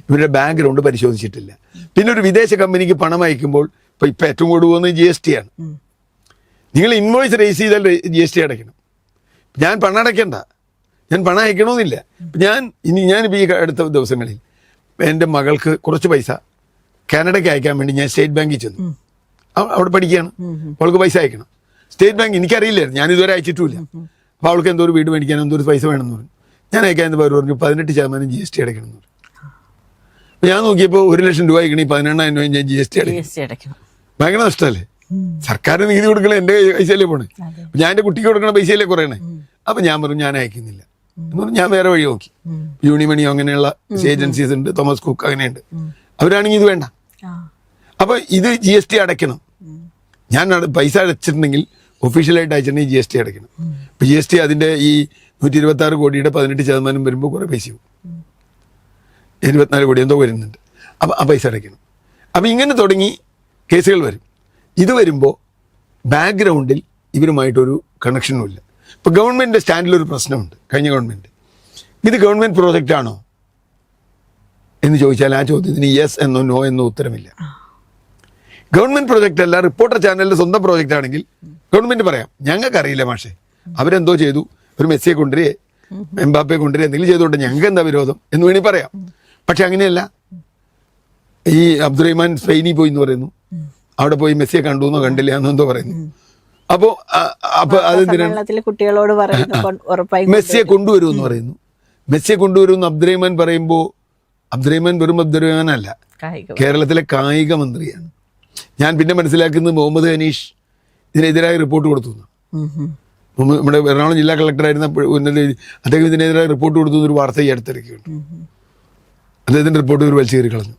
ഇവരുടെ ബാക്ക്ഗ്രൗണ്ട് പരിശോധിച്ചിട്ടില്ല. പിന്നെ ഒരു വിദേശ കമ്പനിക്ക് പണം അയക്കുമ്പോൾ ഇപ്പം ഏറ്റവും കൂടുതൽ പോകുന്നത് GST ആണ്. നിങ്ങൾ ഇൻവോയ്സ് രജിസ്റ്റർ ചെയ്താൽ GST അടയ്ക്കണം. ഞാൻ പണം അടയ്ക്കണ്ട, ഞാൻ പണം അയക്കണമെന്നില്ല. ഞാനിപ്പോൾ ഈ അടുത്ത ദിവസങ്ങളിൽ എൻ്റെ മകൾക്ക് കുറച്ച് പൈസ കാനഡയ്ക്ക് അയക്കാൻ വേണ്ടി ഞാൻ സ്റ്റേറ്റ് ബാങ്കിൽ ചെന്നു. അവിടെ പഠിക്കുകയാണ്, അവൾക്ക് പൈസ അയക്കണം. സ്റ്റേറ്റ് ബാങ്ക് എനിക്കറിയില്ലായിരുന്നു, ഞാൻ ഇതുവരെ അയച്ചിട്ടുമില്ല. അപ്പോൾ അവൾക്ക് എന്തോ ഒരു വീട് മേടിക്കാൻ എന്തോ ഒരു പൈസ വേണമെന്ന് പറഞ്ഞു. ഞാൻ അയക്കാൻ എന്ന് പറഞ്ഞു 18% GST അടയ്ക്കണം എന്ന് പറഞ്ഞു. അപ്പോൾ ഞാൻ നോക്കിയപ്പോൾ 1 ലക്ഷം രൂപ അയക്കണേ 18,000 രൂപ ഞാൻ GST അടയ്ക്കണം. ഭയങ്കര നഷ്ടമല്ലേ? സർക്കാരിന് നികുതി കൊടുക്കണേ എൻ്റെ പൈസയിലേ പോണേ, ഞാൻ എൻ്റെ കുട്ടിക്ക് കൊടുക്കണ പൈസയിലേ കുറയണേ. അപ്പം ഞാൻ പറഞ്ഞു ഞാൻ അയക്കുന്നില്ല എന്ന് പറഞ്ഞു. ഞാൻ വേറെ വഴി നോക്കി. യൂണിമണിയോ അങ്ങനെയുള്ള ഏജൻസീസ് ഉണ്ട്, തോമസ് കുക്ക് അങ്ങനെയുണ്ട്, അവരാണെങ്കിൽ ഇത് വേണ്ട. അപ്പോൾ ഇത് GST അടയ്ക്കണം. ഞാൻ പൈസ അടച്ചിട്ടുണ്ടെങ്കിൽ ഒഫീഷ്യലായിട്ട് അയച്ചിട്ടുണ്ടെങ്കിൽ GST അടയ്ക്കണം. അപ്പോൾ GST അതിൻ്റെ ഈ 126 കോടിയുടെ 18% വരുമ്പോൾ കുറേ പൈസ പോകും. 24 കോടി എന്തോ വരുന്നുണ്ട്. അപ്പോൾ ആ പൈസ അടയ്ക്കണം. അപ്പോൾ ഇങ്ങനെ തുടങ്ങി കേസുകൾ വരും. ഇത് വരുമ്പോൾ ബാക്ക്ഗ്രൗണ്ടിൽ ഇവരുമായിട്ടൊരു കണക്ഷനും ഇല്ല. ഇപ്പൊ ഗവൺമെന്റിന്റെ സ്റ്റാൻഡിലൊരു പ്രശ്നമുണ്ട്. കഴിഞ്ഞ ഗവൺമെന്റ് ഇത് ഗവൺമെന്റ് പ്രോജക്റ്റ് ആണോ എന്ന് ചോദിച്ചാൽ ആ ചോദ്യത്തിന് യെസ് എന്നോ നോ എന്നോ ഉത്തരമില്ല. ഗവൺമെന്റ് പ്രോജക്റ്റ് അല്ല, റിപ്പോർട്ടർ ചാനലിന്റെ സ്വന്തം പ്രോജക്റ്റ് ആണെങ്കിൽ ഗവൺമെന്റ് പറയാം ഞങ്ങൾക്കറിയില്ല മാഷെ, അവരെന്തോ ചെയ്തു, ഒരു മെസ്സിയെ കൊണ്ടുവരികയെ എംബാപ്പയെ കൊണ്ടുവരിക എന്തെങ്കിലും ചെയ്തോട്ടെ, ഞങ്ങൾക്ക് എന്താ വിരോധം എന്ന് വേണമെങ്കിൽ പറയാം. പക്ഷെ അങ്ങനെയല്ല. ഈ അബ്ദുറഹ്മാൻ സ്പെയിനിൽ പോയി എന്ന് പറയുന്നു, അവിടെ പോയി മെസ്സിയെ കണ്ടു എന്നോ കണ്ടില്ല എന്നെന്തോ പറയുന്നു. അപ്പോ അതെന്തിനാണ് കുട്ടികളോട് മെസ്സിയെ കൊണ്ടുവരുമെന്ന് പറയുന്നു. മെസ്സിയെ കൊണ്ടുവരുമെന്ന് അബ്ദുറഹ്മാൻ പറയുമ്പോൾ അബ്ദുറഹ്മാൻ വെറും അബ്ദുറഹ്മാൻ അല്ല, കേരളത്തിലെ കായിക മന്ത്രിയാണ്. ഞാൻ പിന്നെ മനസ്സിലാക്കുന്നത് മുഹമ്മദ് ഹനീഷ് ഇതിനെതിരായി റിപ്പോർട്ട് കൊടുത്തു. നമ്മുടെ എറണാകുളം ജില്ലാ കളക്ടറായിരുന്ന അദ്ദേഹം ഇതിനെതിരായി റിപ്പോർട്ട് കൊടുത്തു എന്നൊരു വാർത്ത ഈ അടുത്തിറക്കിയുണ്ട്. അദ്ദേഹത്തിന്റെ റിപ്പോർട്ട് ഒരു വലിച്ചു കയറി കളഞ്ഞു.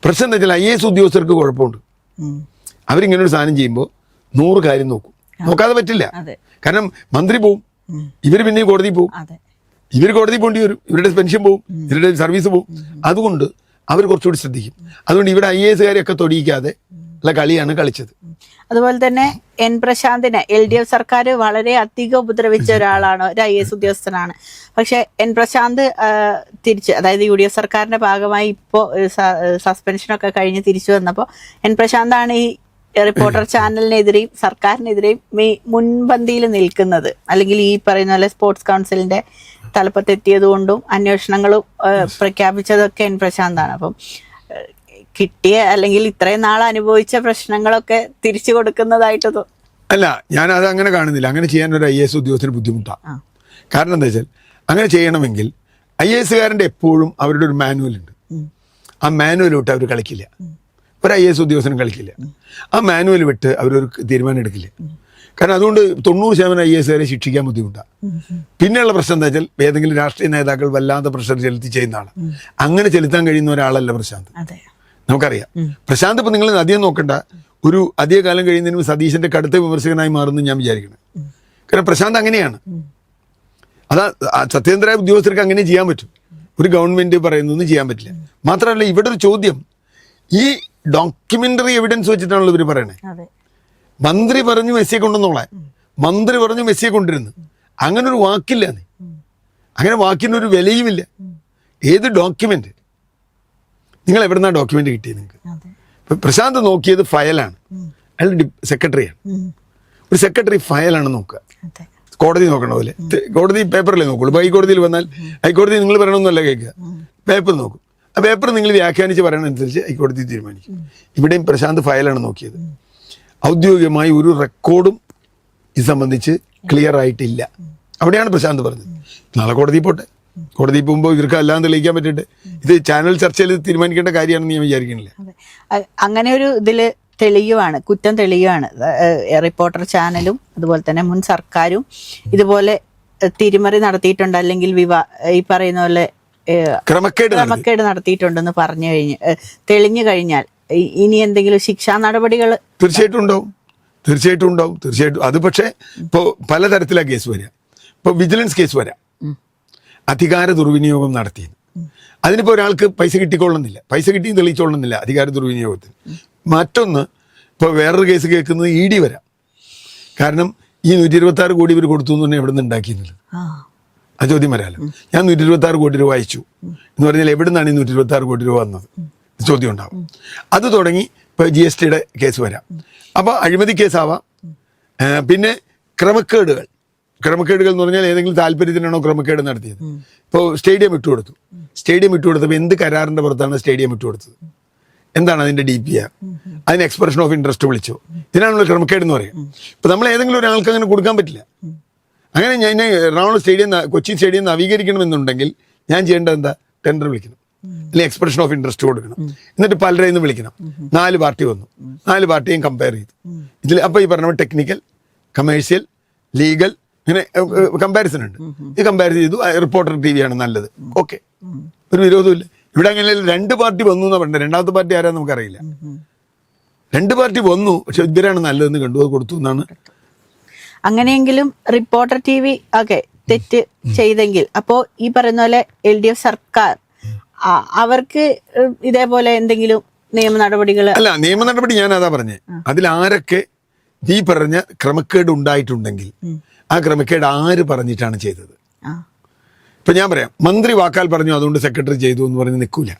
പ്രശ്നം എന്താ വെച്ചാൽ IAS ഉദ്യോഗസ്ഥർക്ക് കുഴപ്പമുണ്ട്. അവരിങ്ങനെ ഒരു സാധനം ചെയ്യുമ്പോൾ 100 കാര്യം നോക്കും. നോക്കാതെ പറ്റില്ല. കാരണം മന്ത്രി പോവും, ഇവർ പിന്നെ കോടതി പോവും, ഇവർ കോടതി പോകേണ്ടി വരും, ഇവരുടെ പെൻഷൻ പോവും, ഇവരുടെ സർവീസ് പോവും. അതുകൊണ്ട് അവർ കുറച്ചുകൂടി ശ്രദ്ധിക്കും. അതുകൊണ്ട് ഇവിടെ IAS കാരെയൊക്കെ തൊടിയിക്കാതെ ഉള്ള കളിയാണ് കളിച്ചത്. അതുപോലെ തന്നെ N പ്രശാന്തിനെ LDF സർക്കാർ വളരെ അധികം ഉപദ്രവിച്ച ഒരാളാണ്, ഒരു IAS ഉദ്യോഗസ്ഥനാണ്. പക്ഷെ N പ്രശാന്ത് തിരിച്ച്, അതായത് UDF സർക്കാരിന്റെ ഭാഗമായി ഇപ്പോൾ സസ്പെൻഷനൊക്കെ കഴിഞ്ഞ് തിരിച്ചു വന്നപ്പോൾ N പ്രശാന്താണ് ഈ റിപ്പോർട്ടർ ചാനലിനെതിരെയും സർക്കാരിനെതിരെയും മുൻപന്തിയിൽ നിൽക്കുന്നത്. അല്ലെങ്കിൽ ഈ പറയുന്ന പോലെ സ്പോർട്സ് കൗൺസിലിന്റെ തലപ്പത്തെത്തിയത് കൊണ്ടും അന്വേഷണങ്ങളും പ്രഖ്യാപിച്ചതൊക്കെ N പ്രശാന്താണ്. അപ്പം കിട്ടിയ അല്ലെങ്കിൽ ഇത്രയും നാൾ അനുഭവിച്ച പ്രശ്നങ്ങളൊക്കെ തിരിച്ചു കൊടുക്കുന്നതായിട്ട് അല്ല, ഞാൻ അത് അങ്ങനെ കാണുന്നില്ല. അങ്ങനെ ചെയ്യാൻ ഒരു IAS ഉദ്യോഗസ്ഥന് ബുദ്ധിമുട്ടാണ്. കാരണം എന്താ വെച്ചാൽ അങ്ങനെ ചെയ്യണമെങ്കിൽ IAS കാരൻ്റെ എപ്പോഴും അവരുടെ ഒരു മാനുവൽ ഉണ്ട്. ആ മാനുവൽ വിട്ട് അവർ കളിക്കില്ല. ഒരു IAS ഉദ്യോഗസ്ഥനും കളിക്കില്ല. ആ മാനുവൽ വിട്ട് അവരൊരു തീരുമാനം എടുക്കില്ല. കാരണം അതുകൊണ്ട് 90% IAS കാരെ ശിക്ഷിക്കാൻ ബുദ്ധിമുട്ടാണ്. പിന്നെയുള്ള പ്രശ്നം എന്താ വെച്ചാൽ ഏതെങ്കിലും രാഷ്ട്രീയ നേതാക്കൾ വല്ലാത്ത പ്രഷർ ചെലുത്തി ചെയ്യുന്ന ആളാണ്. അങ്ങനെ ചെലുത്താൻ കഴിയുന്ന ഒരാളല്ല പ്രശാന്ത്. നമുക്കറിയാം. പ്രശാന്ത് ഇപ്പം നിങ്ങൾ അധികം നോക്കണ്ട, ഒരു അധിക കാലം കഴിയുന്നതിന് മുമ്പ് സതീശന്റെ കടുത്ത വിമർശകനായി മാറുമെന്ന് ഞാൻ വിചാരിക്കണം. കാരണം പ്രശാന്ത് അങ്ങനെയാണ്. അതാ സത്യേന്ദ്ര ഉദ്യോഗസ്ഥർക്ക് അങ്ങനെ ചെയ്യാൻ പറ്റും, ഒരു ഗവൺമെന്റ് പറയുന്നൊന്നും ചെയ്യാൻ പറ്റില്ല. മാത്രമല്ല ഇവിടെ ഒരു ചോദ്യം, ഈ ഡോക്യുമെന്ററി എവിഡൻസ് വെച്ചിട്ടാണല്ലോ ഇവർ പറയണേ. മന്ത്രി പറഞ്ഞു മെസ്സിയെ കൊണ്ടുവന്നോളാൻ, മന്ത്രി പറഞ്ഞു മെസ്സിയെ കൊണ്ടിരുന്നു. അങ്ങനെ ഒരു വാക്കില്ല, അങ്ങനെ വാക്കിനൊരു വിലയുമില്ല. ഏത് ഡോക്യുമെന്റ്, നിങ്ങൾ എവിടുന്നാ ഡോക്യുമെന്റ് കിട്ടിയത്? നിങ്ങൾക്ക് പ്രശാന്ത് നോക്കിയത് ഫയലാണ്, അയാൾ സെക്രട്ടറിയാണ്. ഒരു സെക്രട്ടറി ഫയലാണ് നോക്കുക. കോടതി നോക്കണ പോലെ കോടതി പേപ്പറിലേ നോക്കുള്ളൂ. ഇപ്പോൾ ഹൈക്കോടതിയിൽ വന്നാൽ ഹൈക്കോടതി നിങ്ങൾ പറയണമെന്നല്ല കേൾക്കുക, പേപ്പർ നോക്കും. ആ പേപ്പർ നിങ്ങൾ വ്യാഖ്യാനിച്ച് പറയണനുസരിച്ച് ഹൈക്കോടതി തീരുമാനിക്കും. ഇവിടെയും പ്രശാന്ത് ഫയലാണ് നോക്കിയത്. ഔദ്യോഗികമായി ഒരു റെക്കോർഡും ഇത് സംബന്ധിച്ച് ക്ലിയർ ആയിട്ടില്ല. അവിടെയാണ് പ്രശാന്ത് പറഞ്ഞത്. നാളെ കോടതി പോട്ടെ, കോടതി പോകുമ്പോൾ ഇവർക്ക് അല്ലാതെ തെളിയിക്കാൻ പറ്റട്ടെ. ഇത് ചാനൽ ചർച്ചയിൽ തീരുമാനിക്കേണ്ട കാര്യമാണെന്ന് ഞാൻ വിചാരിക്കുന്നില്ല. അങ്ങനെ ഒരു ഇതില് തെളിയുവാണ്, കുറ്റം തെളിയുവാണ്. റിപ്പോർട്ടർ ചാനലും അതുപോലെ തന്നെ മുൻ സർക്കാരും ഇതുപോലെ തിരിമറി നടത്തിയിട്ടുണ്ട്, അല്ലെങ്കിൽ ഈ പറയുന്ന പോലെ ക്രമക്കേട് നടത്തിയിട്ടുണ്ടെന്ന് പറഞ്ഞു തെളിഞ്ഞു കഴിഞ്ഞാൽ ഇനി എന്തെങ്കിലും ശിക്ഷാ നടപടികൾ തീർച്ചയായിട്ടും ഉണ്ടാവും. അത് പക്ഷേ ഇപ്പോൾ പലതരത്തിലാണ് കേസ് വരിക. ഇപ്പോൾ വിജിലൻസ് കേസ് വരാം, അധികാര ദുർവിനിയോഗം നടത്തിയത്. അതിനിപ്പോൾ ഒരാൾക്ക് പൈസ കിട്ടിക്കൊള്ളുന്നില്ല, പൈസ കിട്ടിയും തെളിയിച്ചോളുന്നില്ല അധികാര ദുർവിനിയോഗത്തിന്. മറ്റൊന്ന്, ഇപ്പോൾ വേറൊരു കേസ് കേൾക്കുന്നത് ED വരാം. കാരണം ഈ 126 കോടി ഇവർ കൊടുത്തു എന്ന് പറഞ്ഞാൽ എവിടെ നിന്ന് ഉണ്ടാക്കിയെന്നുള്ളത് ആ ചോദ്യം വരാമല്ലോ. ഞാൻ 126 കോടി രൂപ അയച്ചു എന്ന് പറഞ്ഞാൽ എവിടെ നിന്നാണ് ഈ 126 കോടി രൂപ വന്നത് ചോദ്യം ഉണ്ടാവും. അത് തുടങ്ങി ഇപ്പോൾ GSTയുടെ കേസ് വരാം. അപ്പോൾ അഴിമതി കേസാവാം. പിന്നെ ക്രമക്കേടുകൾ എന്ന് പറഞ്ഞാൽ ഏതെങ്കിലും താല്പര്യത്തിനാണോ ക്രമക്കേട് നടത്തിയത്. ഇപ്പോൾ സ്റ്റേഡിയം വിട്ടുകൊടുത്തപ്പോൾ എന്ത് കരാറിന്റെ പുറത്താണ് സ്റ്റേഡിയം വിട്ടുകൊടുത്തത്? എന്താണ് അതിന്റെ DPR? അതിന് എക്സ്പ്രഷൻ ഓഫ് ഇൻട്രസ്റ്റ് വിളിച്ചോ? ഇതിനാണല്ലോ ക്രമക്കേട് എന്ന് പറയാം. ഇപ്പൊ നമ്മൾ ഏതെങ്കിലും ഒരാൾക്ക് അങ്ങനെ കൊടുക്കാൻ പറ്റില്ല. അങ്ങനെ ഞാൻ എറണാകുളം കൊച്ചി സ്റ്റേഡിയം നവീകരിക്കണമെന്നുണ്ടെങ്കിൽ ഞാൻ ചെയ്യേണ്ടത് എന്താ? ടെൻഡർ വിളിക്കണം, അല്ലെങ്കിൽ എക്സ്പ്രഷൻ ഓഫ് ഇൻട്രസ്റ്റ് കൊടുക്കണം. എന്നിട്ട് പലരെയും നിന്ന് വിളിക്കണം. 4 പാർട്ടി വന്നു, 4 പാർട്ടിയും കമ്പയർ ചെയ്തു. ഇതിൽ അപ്പോൾ ഈ പറഞ്ഞ ടെക്നിക്കൽ, കമേഴ്ഷ്യൽ, ലീഗൽ, ഇങ്ങനെ കമ്പാരിസൺ ഉണ്ട്. ഈ കമ്പയർ ചെയ്തു, റിപ്പോർട്ടർ TV ആണ് നല്ലത്. ഓക്കെ, ഒരു വിരോധമില്ല. ഇവിടെ അങ്ങനെ 2 പാർട്ടി വന്നു എന്നാ പറഞ്ഞത്. രണ്ടാമത്തെ പാർട്ടി ആരാന്ന് നമുക്കറിയില്ല. 2 പാർട്ടി വന്നു, പക്ഷെ ഇവരാണ് നല്ലതെന്ന് കണ്ടു, അത് കൊടുത്തു എന്നാണ്. അങ്ങനെയെങ്കിലും റിപ്പോർട്ടർ TV ഒക്കെ തെറ്റ് ചെയ്തെങ്കിൽ അപ്പോ ഈ പറയുന്ന പോലെ LDF സർക്കാർ അവർക്ക് ഇതേപോലെ എന്തെങ്കിലും നിയമ നടപടികൾ? അല്ല, നിയമ നടപടി ഞാൻ അതാ പറഞ്ഞേ. അതിൽ ആരൊക്കെ ഈ പറഞ്ഞ ക്രമക്കേട് ഉണ്ടായിട്ടുണ്ടെങ്കിൽ ആ ക്രമക്കേട് ആര് പറഞ്ഞിട്ടാണ് ചെയ്തത്? ആ. ഇപ്പം ഞാൻ പറയാം, മന്ത്രി വാക്കാൽ പറഞ്ഞു അതുകൊണ്ട് സെക്രട്ടറി ചെയ്തു എന്ന് പറഞ്ഞ് നിൽക്കൂല.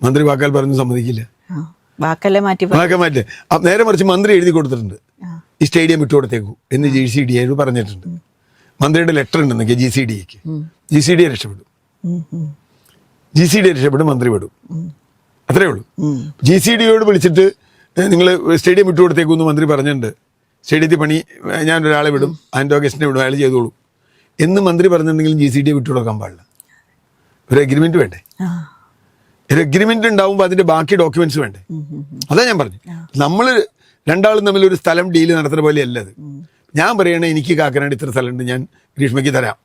മന്ത്രി വാക്കാൽ പറഞ്ഞു സമ്മതിക്കില്ല. വാക്കല്ലേ മാറ്റി മാറ്റേ. നേരെ മറിച്ച് മന്ത്രി എഴുതി കൊടുത്തിട്ടുണ്ട്, ഈ സ്റ്റേഡിയം വിട്ടുകൊടുത്തേക്കൂ എന്ന് GCDA പറഞ്ഞിട്ടുണ്ട്. മന്ത്രിയുടെ ലെറ്റർ ഉണ്ടെന്നൊക്കെ GCDAക്ക്. GCDA രക്ഷപ്പെടും. GCDA രക്ഷപ്പെടും, മന്ത്രി വിടും. അത്രേ ഉള്ളൂ. GCDAയോട് വിളിച്ചിട്ട് നിങ്ങൾ സ്റ്റേഡിയം വിട്ടുകൊടുത്തേക്കൂ എന്ന് മന്ത്രി പറഞ്ഞിട്ടുണ്ട്, സ്റ്റേഡിയത്തിൽ പണി ഞാൻ ഒരാളെ വിടും, ആൻഡോഗസ്റ്റിനെ വിടും, അയാൾ ചെയ്തോളൂ എന്ന് മന്ത്രി പറഞ്ഞിട്ടുണ്ടെങ്കിലും GCDA വിട്ടുകൊടുക്കാൻ പാടില്ല. ഒരു എഗ്രിമെന്റ് വേണ്ടേ? ഒരു എഗ്രിമെന്റ് ഉണ്ടാവുമ്പോൾ അതിന്റെ ബാക്കി ഡോക്യുമെന്റ്സ് വേണ്ടേ? അതാ ഞാൻ പറഞ്ഞു, നമ്മൾ രണ്ടാളും തമ്മിൽ ഒരു സ്ഥലം ഡീല് നടത്തുന്ന പോലെ അല്ല അത്. ഞാൻ പറയണേ എനിക്ക് കാക്കനാട് ഇത്ര സ്ഥലമുണ്ട്, ഞാൻ ഗ്രീഷ്മയ്ക്ക് തരാം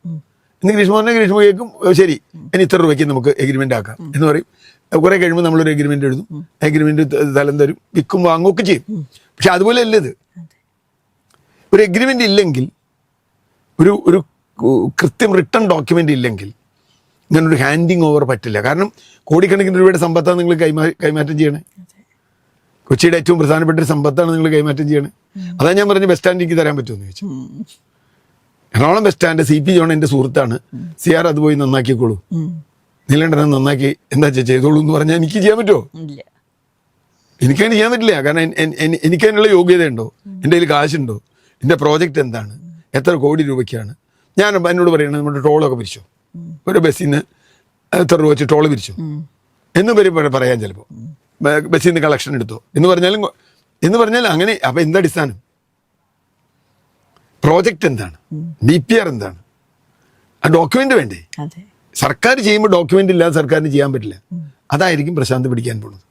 എന്ന് ഗ്രീഷ്മ പറഞ്ഞാൽ ഗ്രീഷ്മ കേൾക്കും, ശരി ഇനി ഇത്ര രൂപയ്ക്ക് നമുക്ക് എഗ്രിമെന്റ് ആക്കാം എന്ന് പറയും. കുറെ കഴിയുമ്പോൾ നമ്മളൊരു എഗ്രിമെന്റ് എഴുതും, എഗ്രിമെന്റ് സ്ഥലം തരും, വിൽക്കും വാങ്ങുകയൊക്കെ ചെയ്യും. പക്ഷെ അതുപോലെ അല്ല ഇത്. ഒരു എഗ്രിമെന്റ് ഇല്ലെങ്കിൽ, ഒരു കൃത്യം റിട്ടേൺ ഡോക്യുമെന്റ് ഇല്ലെങ്കിൽ ഇങ്ങനൊരു ഹാൻഡിങ് ഓവർ പറ്റില്ല. കാരണം കോടിക്കണക്കിന് രൂപയുടെ സമ്പത്താണ് നിങ്ങൾ കൈമാറ്റം ചെയ്യണേ. കൊച്ചിയുടെ ഏറ്റവും പ്രധാനപ്പെട്ട ഒരു സമ്പത്താണ് നിങ്ങൾ കൈമാറ്റം ചെയ്യണേ. അതാ ഞാൻ പറഞ്ഞ ബസ് സ്റ്റാൻഡ് എനിക്ക് തരാൻ പറ്റുമെന്ന് ചോദിച്ചു. Ernakulam bus stand CP John എൻ്റെ സുഹൃത്താണ്, CR അത് പോയി നന്നാക്കിക്കോളൂ, നീലകണ്ഠനെ നന്നാക്കി എന്താ ചെയ്തോളൂ എന്ന് പറഞ്ഞാൽ എനിക്ക് ചെയ്യാൻ പറ്റുമോ? എനിക്കതിന് ചെയ്യാൻ പറ്റില്ല. കാരണം എനിക്ക് അതിനുള്ള യോഗ്യതയുണ്ടോ, എൻ്റെ കയ്യിൽ കാശുണ്ടോ, എൻ്റെ പ്രോജക്റ്റ് എന്താണ്, എത്ര കോടി രൂപയ്ക്കാണ്. ഞാൻ എന്നോട് പറയണത് നമ്മുടെ ടോളൊക്കെ പിരിച്ചോ, ഒരു ബസ്സിൽ നിന്ന് എത്ര രൂപ വെച്ച് ടോള് പിരിച്ചു എന്ന് പറയാൻ ചിലപ്പോൾ ബസ്സിൽ നിന്ന് കളക്ഷൻ എടുത്തോ എന്ന് പറഞ്ഞാൽ അങ്ങനെ. അപ്പം എന്താ അടിസ്ഥാനം? പ്രോജക്റ്റ് എന്താണ്, DPR എന്താണ്, ആ ഡോക്യുമെന്റ് വേണ്ടേ? സർക്കാർ ചെയ്യുമ്പോൾ ഡോക്യുമെന്റ് ഇല്ലാതെ സർക്കാരിന് ചെയ്യാൻ പറ്റില്ല. അതായിരിക്കും പ്രശാന്ത് പിടിക്കാൻ പോകുന്നത്.